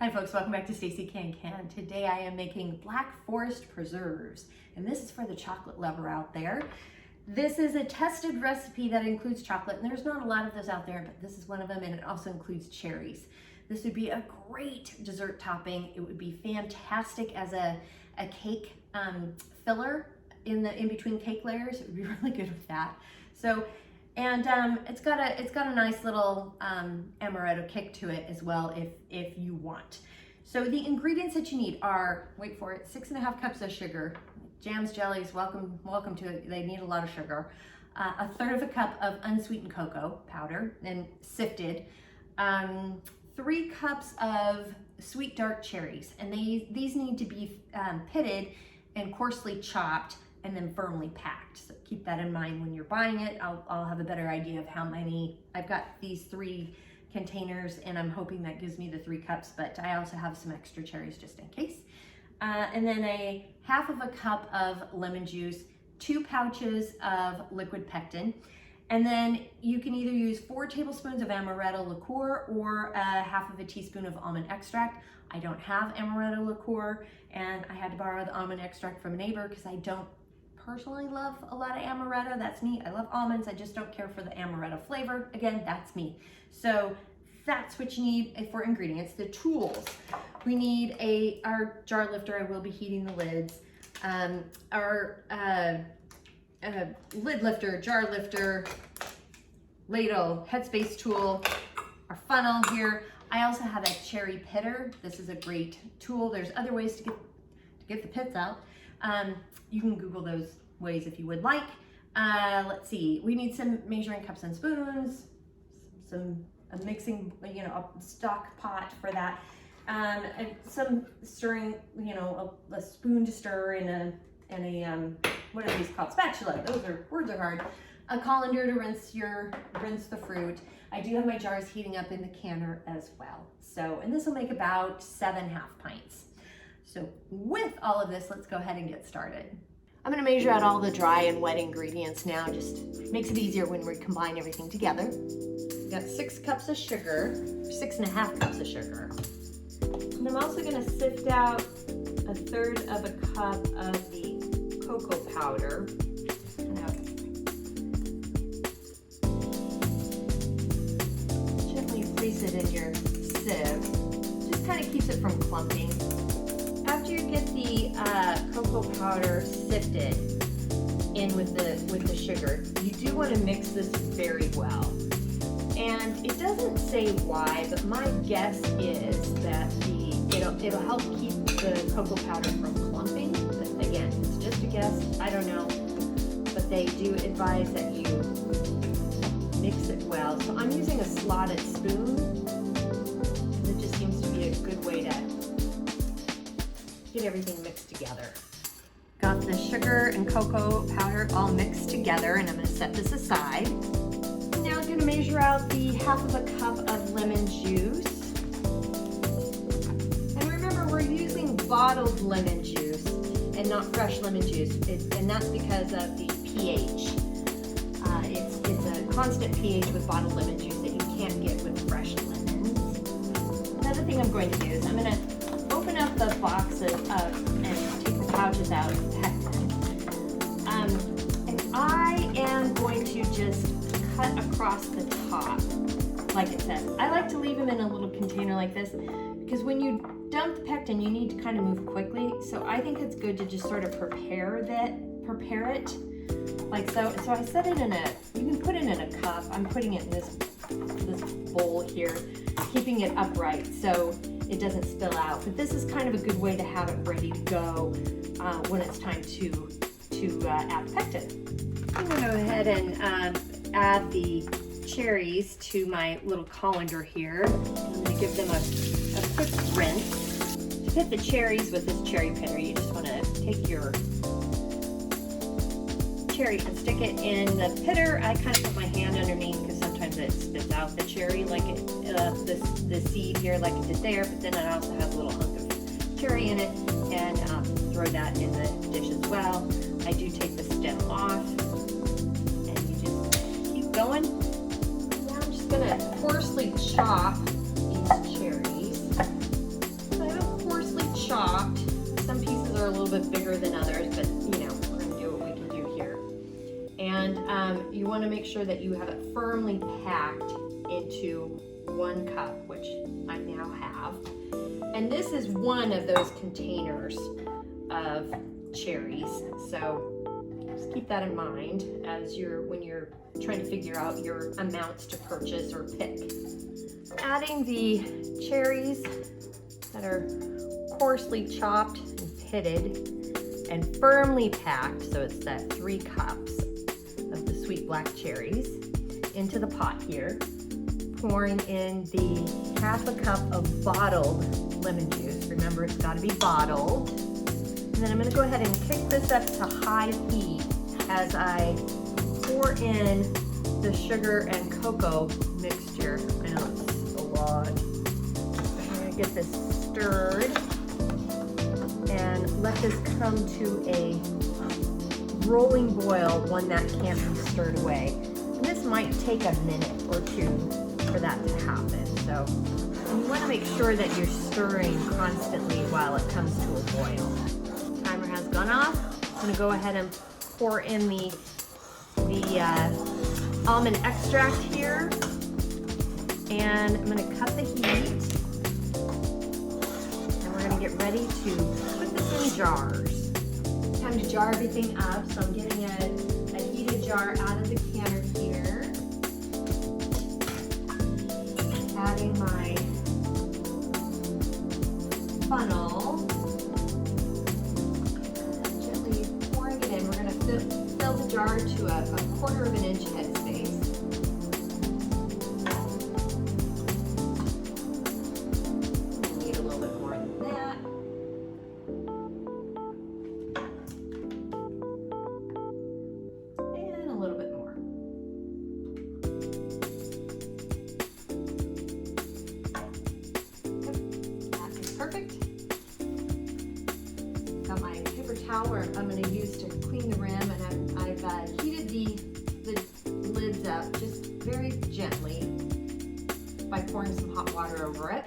Hi folks, welcome back to Stacey Can. Today I am making Black Forest preserves, and this is for the chocolate lover out there. This is a tested recipe that includes chocolate, and there's not a lot of those out there, but this is one of them, and it also includes cherries. This would be a great dessert topping. It would be fantastic as a cake filler in between cake layers. It would be really good with that. So, and it's got a nice little Amaretto kick to it as well if you want. So the ingredients that you need are, wait for it, 6.5 cups of sugar. Jams, jellies, welcome to it. They need a lot of sugar. 1/3 cup of unsweetened cocoa powder and sifted. 3 cups of sweet dark cherries, and these need to be pitted and coarsely chopped and then firmly packed. So keep that in mind when you're buying it. I'll have a better idea of how many. I've got these 3 containers and I'm hoping that gives me the 3 cups, but I also have some extra cherries just in case. And then 1/2 cup of lemon juice, 2 pouches of liquid pectin. And then you can either use 4 tablespoons of Amaretto liqueur or 1/2 teaspoon of almond extract. I don't have Amaretto liqueur, and I had to borrow the almond extract from a neighbor because I don't personally love a lot of Amaretto. That's me. I love almonds. I just don't care for the Amaretto flavor. Again, that's me. So that's what you need for ingredients. The tools. We need our jar lifter. I will be heating the lids. Our lid lifter, jar lifter, ladle, headspace tool, our funnel here. I also have a cherry pitter. This is a great tool. There's other ways to get the pits out. You can Google those ways if you would like. Let's see, we need some measuring cups and spoons, a mixing, a stock pot for that, and some stirring, a spoon to stir and a what are these called? Spatula. Words are hard. A colander to rinse the fruit. I do have my jars heating up in the canner as well. So, and this will make about 7 half pints. So with all of this, let's go ahead and get started. I'm gonna measure out all the dry and wet ingredients now, just makes it easier when we combine everything together. We've got 6 cups of sugar, 6.5 cups of sugar. And I'm also gonna sift out 1/3 cup of the cocoa powder. Gently place it in your sieve. Just kind of keeps it from clumping. After you get the cocoa powder sifted in with the sugar, you do want to mix this very well. And it doesn't say why, but my guess is that it'll help keep the cocoa powder from clumping. But again, it's just a guess. I don't know, but they do advise that you mix it well. So I'm using a slotted spoon. It just seems to be a good way to get everything mixed together. Got the sugar and cocoa powder all mixed together, and I'm going to set this aside. Now I'm going to measure out the 1/2 cup of lemon juice. And remember, we're using bottled lemon juice and not fresh lemon juice, and that's because of the pH. It's a constant pH with bottled lemon juice that you can't get with fresh lemons. Another thing I'm going to do is I'm going to open up the boxes and take the pouches out of Pectin. And I am going to just cut across the top, like it says. I like to leave them in a little container like this because when you dump the Pectin, you need to kind of move quickly. So I think it's good to just sort of prepare it like so. So I set it you can put it in a cup. I'm putting it in this bowl here, keeping it upright so it doesn't spill out. But this is kind of a good way to have it ready to go when it's time to add Pectin. I'm going to go ahead and add the cherries to my little colander here. I'm going to give them a quick rinse. To pit the cherries with this cherry pitter, you just want to take your cherry and stick it in the pitter. I kind of put my hand underneath because sometimes it spits out the cherry like the seed here like it did there, but then it also has a little hunk of cherry in it, and throw that in the dish as well. I do take the stem off, and you just keep going. Now I'm just going to coarsely chop these cherries. look bigger than others, but you know, we're gonna do what we can do here. And you wanna make sure that you have it firmly packed into 1 cup, which I now have. And this is one of those containers of cherries. So just keep that in mind as when you're trying to figure out your amounts to purchase or pick. Adding the cherries that are coarsely chopped and pitted and firmly packed, so it's that 3 cups of the sweet black cherries into the pot here. Pouring in the 1/2 cup of bottled lemon juice. Remember, it's got to be bottled. And then I'm going to go ahead and kick this up to high heat as I pour in the sugar and cocoa mixture. I know it's a lot. I'm going to get this stirred and let this come to a rolling boil, one that can't be stirred away. And this might take a minute or 2 for that to happen. So you want to make sure that you're stirring constantly while it comes to a boil. Timer has gone off. I'm going to go ahead and pour in the almond extract here, and I'm going to cut the heat, and we're going to get ready to put this in jars. Time to jar everything up, so I'm getting a heated jar out of the canner here. Adding my funnel, gently pouring it in. We're going to fill the jar to a 1/4 of an inch headspace. Need a little bit more than that. And a little bit more. Perfect. Got my paper towel where I'm going to use to clean the rim, and I've heated the lids up just very gently by pouring some hot water over it.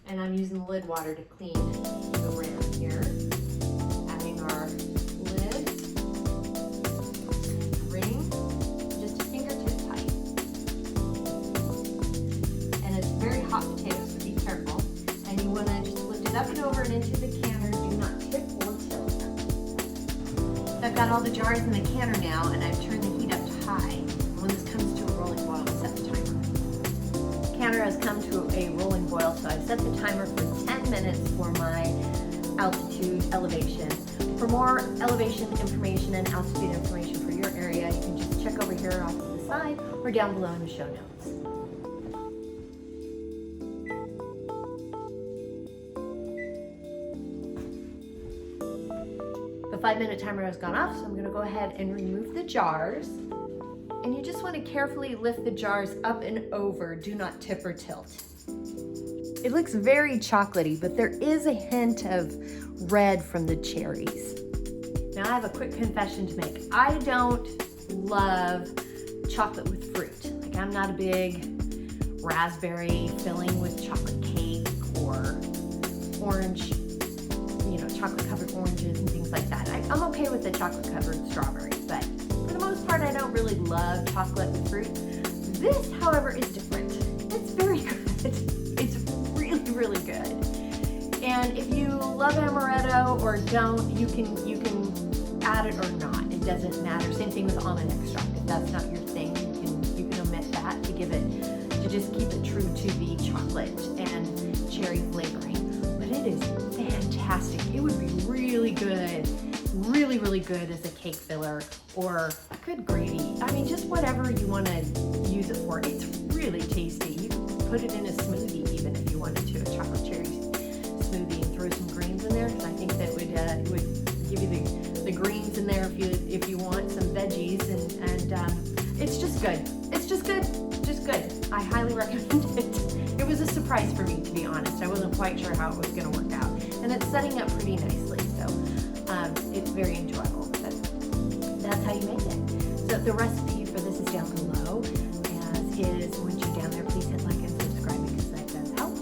And I'm using the lid water to clean the rim here. Adding our lid, ring, just a fingertip tight. And it's very hot potatoes, so be careful. And you want to just lift it up and over and into the canner. Do not tip or tilt. So I've got all the jars in the canner now, and I've turned the heat up to high. And when this comes to a rolling boil, set the timer. The canner has come to a rolling boil, so I've set the timer for 10 minutes for my altitude elevation. For more elevation information and altitude information for your area, you can just check over here off to the side or down below in the show notes. The 5-minute timer has gone off, so I'm going to go ahead and remove the jars. And you just want to carefully lift the jars up and over. Do not tip or tilt. It looks very chocolatey, but there is a hint of red from the cherries. Now I have a quick confession to make. I don't love chocolate with fruit. Like, I'm not a big raspberry filling with chocolate cake or orange, chocolate covered oranges and things like that. I'm okay with the chocolate covered strawberries, but for the most part, I don't really love chocolate with fruit. This, however, is different. It's very good. It's really, really good. And if you love Amaretto or don't, you can add it or not. It doesn't matter. Same thing with almond extract. If that's not your thing, you can omit that to just keep it true to the chocolate and cherry flavoring. But it is fantastic. It would be really good, really, really good as a cake filler or a good gravy. I mean, just whatever you want to use it for. It's really tasty. You can put it in a smoothie even if you wanted to, a chocolate cherry smoothie, and throw some greens in there, because I think that would give you the greens in there if you want some veggies, and it's just good. It's just good. I highly recommend it. It was a surprise for me, to be honest. I wasn't quite sure how it was going to work out, and it's setting up pretty nicely, so it's very enjoyable. But that's how you make it. So the recipe for this is down below, as is. Once you're down there, please hit like and subscribe because that does help.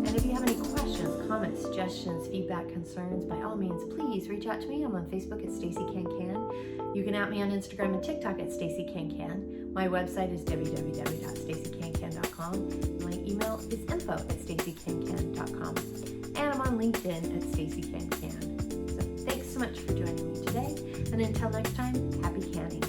And if you have any questions, comments, suggestions, feedback, concerns, by all means, please reach out to me. I'm on Facebook at Stacey Can Can. You can at me on Instagram and TikTok at Stacey Can Can. My website is www.staceycancan.com. My email is info@staceycancan.com. And I'm on LinkedIn at Stacey Can Can. So thanks so much for joining me today. And until next time, happy canning.